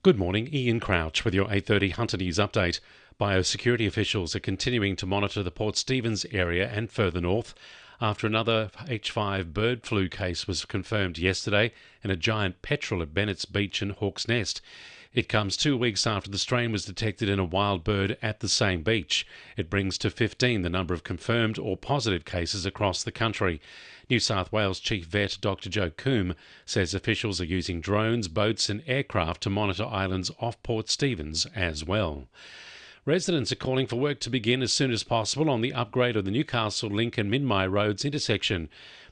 Good morning, Ian Crouch with your 8:30 Hunter News update. Biosecurity officials are continuing to monitor the Port Stephens area and further north after another H5 bird flu case was confirmed yesterday in a giant petrel at Bennett's Beach and Hawk's Nest. It comes 2 weeks after the strain was detected in a wild bird at the same beach. It brings to 15 the number of confirmed or positive cases across the country. New South Wales Chief Vet Dr Joe Coombe says officials are using drones, boats and aircraft to monitor islands off Port Stephens as well. Residents are calling for work to begin as soon as possible on the upgrade of the Newcastle Link and Minmi Roads intersection.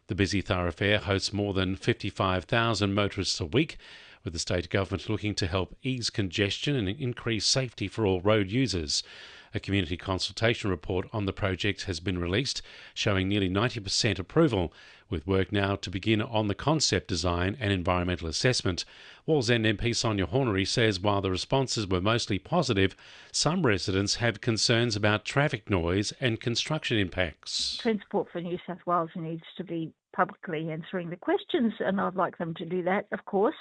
The busy thoroughfare hosts more than 55,000 motorists a week, with the state government looking to help ease congestion and increase safety for all road users. A community consultation report on the project has been released, showing nearly 90% approval, with work now to begin on the concept design and environmental assessment. Wallsend MP Sonia Hornery says while the responses were mostly positive, some residents have concerns about traffic noise and construction impacts. Transport for New South Wales needs to be publicly answering the questions, and I'd like them to do that, of course,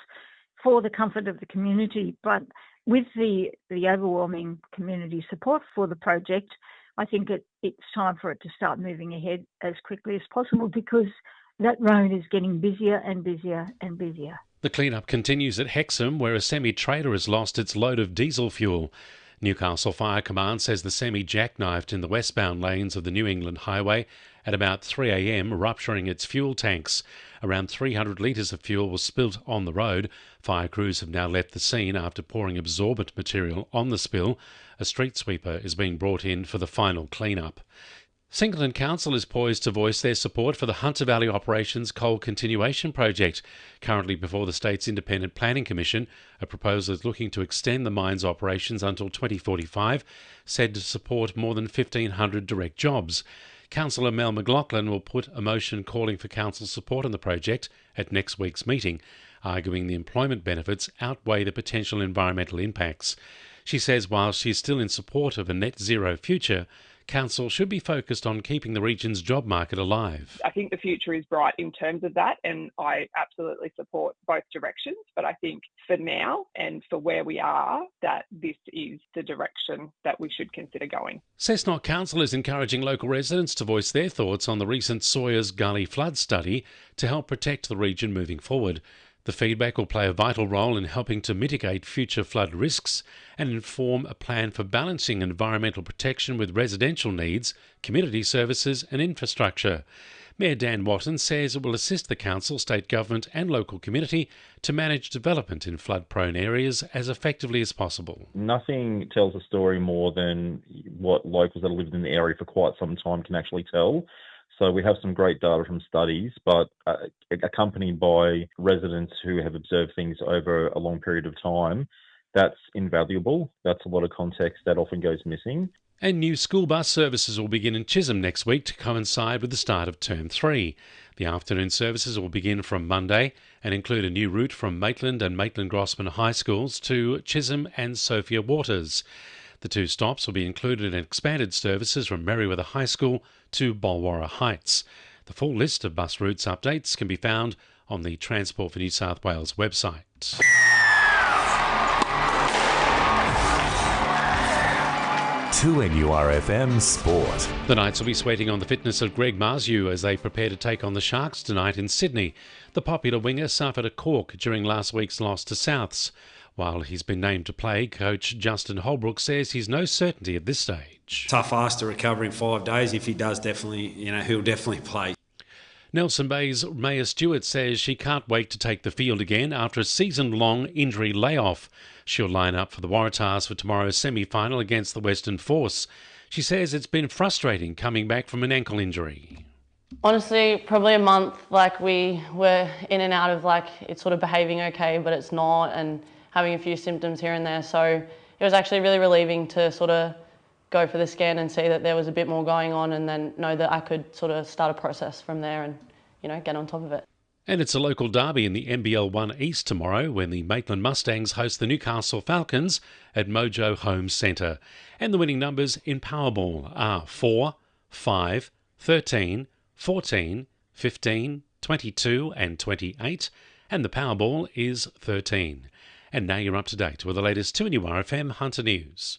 for the comfort of the community. But with the overwhelming community support for the project, I think it's time for it to start moving ahead as quickly as possible, because that road is getting busier and busier and busier. The clean-up continues at Hexham, where a semi-trailer has lost its load of diesel fuel. Newcastle Fire Command says the semi jackknifed in the westbound lanes of the New England Highway at about 3 a.m, rupturing its fuel tanks. Around 300 litres of fuel was spilt on the road. Fire crews have now left the scene after pouring absorbent material on the spill. A street sweeper is being brought in for the final clean-up. Singleton Council is poised to voice their support for the Hunter Valley Operations Coal Continuation Project. Currently before the state's Independent Planning Commission, a proposal is looking to extend the mine's operations until 2045, said to support more than 1,500 direct jobs. Councillor Mel McLaughlin will put a motion calling for council support on the project at next week's meeting, arguing the employment benefits outweigh the potential environmental impacts. She says while she is still in support of a net zero future, Council should be focused on keeping the region's job market alive. I think the future is bright in terms of that, and I absolutely support both directions. But I think for now and for where we are, that this is the direction that we should consider going. Cessnock Council is encouraging local residents to voice their thoughts on the recent Sawyers Gully flood study to help protect the region moving forward. The feedback will play a vital role in helping to mitigate future flood risks and inform a plan for balancing environmental protection with residential needs, community services and infrastructure. Mayor Dan Watton says it will assist the council, state government and local community to manage development in flood-prone areas as effectively as possible. Nothing tells a story more than what locals that have lived in the area for quite some time can actually tell. So we have some great data from studies, but accompanied by residents who have observed things over a long period of time, that's invaluable. That's a lot of context that often goes missing. And new school bus services will begin in Chisholm next week to coincide with the start of Term 3. The afternoon services will begin from Monday and include a new route from Maitland and Maitland-Grossman High Schools to Chisholm and Sophia Waters. The two stops will be included in expanded services from Merriweather High School to Bolwarra Heights. The full list of bus routes updates can be found on the Transport for New South Wales website. 2NURFM Sport. The Knights will be sweating on the fitness of Greg Marziu as they prepare to take on the Sharks tonight in Sydney. The popular winger suffered a cork during last week's loss to Souths. While he's been named to play, coach Justin Holbrook says he's no certainty at this stage. Tough ask to recover in 5 days. If he does, he'll definitely play. Nelson Bay's Maya Stewart says she can't wait to take the field again after a season-long injury layoff. She'll line up for the Waratahs for tomorrow's semi-final against the Western Force. She says it's been frustrating coming back from an ankle injury. Honestly, probably a month. We were in and out of it's sort of behaving okay, but it's not, and having a few symptoms here and there. So it was actually really relieving to sort of go for the scan and see that there was a bit more going on, and then know that I could sort of start a process from there and, get on top of it. And it's a local derby in the NBL 1 East tomorrow when the Maitland Mustangs host the Newcastle Falcons at Mojo Home Centre. And the winning numbers in Powerball are 4, 5, 13, 14, 15, 22 and 28. And the Powerball is 13. And now you're up to date with the latest 2NURFM Hunter News.